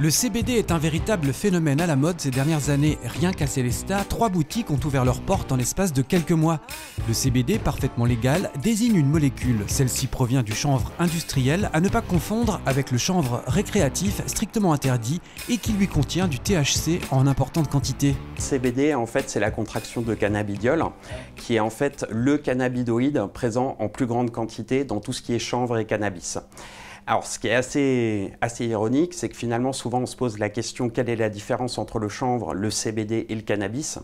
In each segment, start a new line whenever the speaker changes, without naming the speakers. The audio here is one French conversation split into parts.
Le CBD est un véritable phénomène à la mode ces dernières années. Rien qu'à Célestat, 3 boutiques ont ouvert leurs portes en l'espace de quelques mois. Le CBD, parfaitement légal, désigne une molécule. Celle-ci provient du chanvre industriel, à ne pas confondre avec le chanvre récréatif strictement interdit et qui lui contient du THC en importante quantité.
CBD, en fait, c'est la contraction de cannabidiol, qui est en fait le cannabidoïde présent en plus grande quantité dans tout ce qui est chanvre et cannabis. Alors, ce qui est assez ironique, c'est que finalement, souvent, on se pose la question quelle est la différence entre le chanvre, le CBD et le cannabis.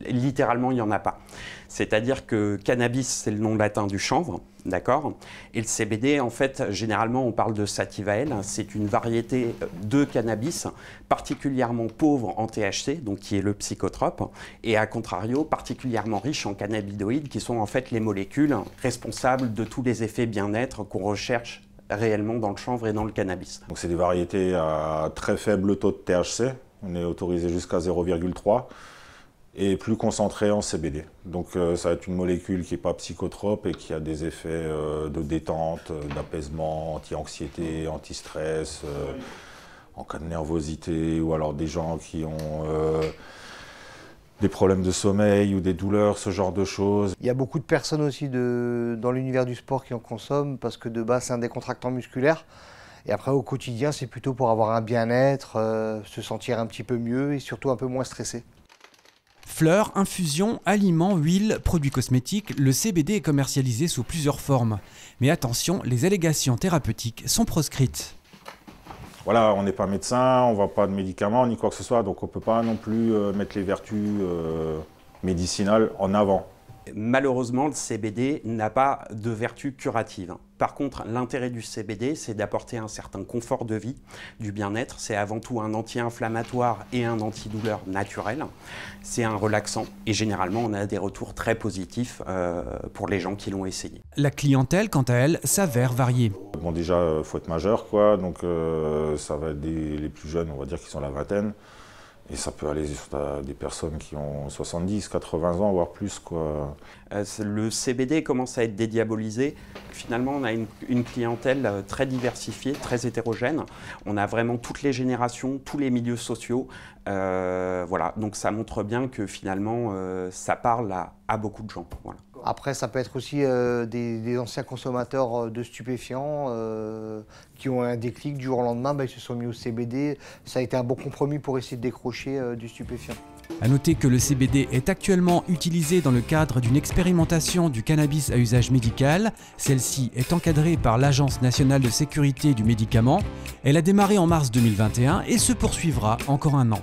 Littéralement, il n'y en a pas. C'est-à-dire que cannabis, c'est le nom latin du chanvre, d'accord? Et le CBD, en fait, généralement, on parle de sativael. C'est une variété de cannabis particulièrement pauvre en THC, donc qui est le psychotrope, et à contrario, particulièrement riche en cannabidoïdes, qui sont en fait les molécules responsables de tous les effets bien-être qu'on recherche réellement dans le chanvre et dans le cannabis.
Donc c'est des variétés à très faible taux de THC, on est autorisé jusqu'à 0,3 et plus concentré en CBD. Donc ça va être une molécule qui n'est pas psychotrope et qui a des effets de détente, d'apaisement, anti-anxiété, anti-stress, en cas de nervosité ou alors des gens qui ont des problèmes de sommeil ou des douleurs, ce genre de choses.
Il y a beaucoup de personnes aussi dans l'univers du sport qui en consomment parce que de base c'est un décontractant musculaire. Et après au quotidien c'est plutôt pour avoir un bien-être, se sentir un petit peu mieux et surtout un peu moins stressé.
Fleurs, infusions, aliments, huiles, produits cosmétiques, le CBD est commercialisé sous plusieurs formes. Mais attention, les allégations thérapeutiques sont proscrites.
Voilà, on n'est pas médecin, on ne vend pas de médicaments ni quoi que ce soit, donc on ne peut pas non plus mettre les vertus médicinales en avant.
Malheureusement, le CBD n'a pas de vertu curative. Par contre, l'intérêt du CBD, c'est d'apporter un certain confort de vie, du bien-être. C'est avant tout un anti-inflammatoire et un antidouleur naturel. C'est un relaxant et généralement, on a des retours très positifs pour les gens qui l'ont essayé.
La clientèle, quant à elle, s'avère variée.
Bon, déjà, il faut être majeur, quoi. Donc ça va être les plus jeunes, on va dire, qui sont la vingtaine. Et ça peut aller jusqu'à des personnes qui ont 70, 80 ans, voire plus, quoi.
Le CBD commence à être dédiabolisé. Finalement, on a une clientèle très diversifiée, très hétérogène. On a vraiment toutes les générations, tous les milieux sociaux. Voilà. Donc ça montre bien que finalement, ça parle à beaucoup de gens. Voilà.
Après, ça peut être aussi des anciens consommateurs de stupéfiants qui ont un déclic du jour au lendemain, ils se sont mis au CBD. Ça a été un bon compromis pour essayer de décrocher du stupéfiant.
A noter que le CBD est actuellement utilisé dans le cadre d'une expérimentation du cannabis à usage médical. Celle-ci est encadrée par l'Agence nationale de sécurité du médicament. Elle a démarré en mars 2021 et se poursuivra encore un an.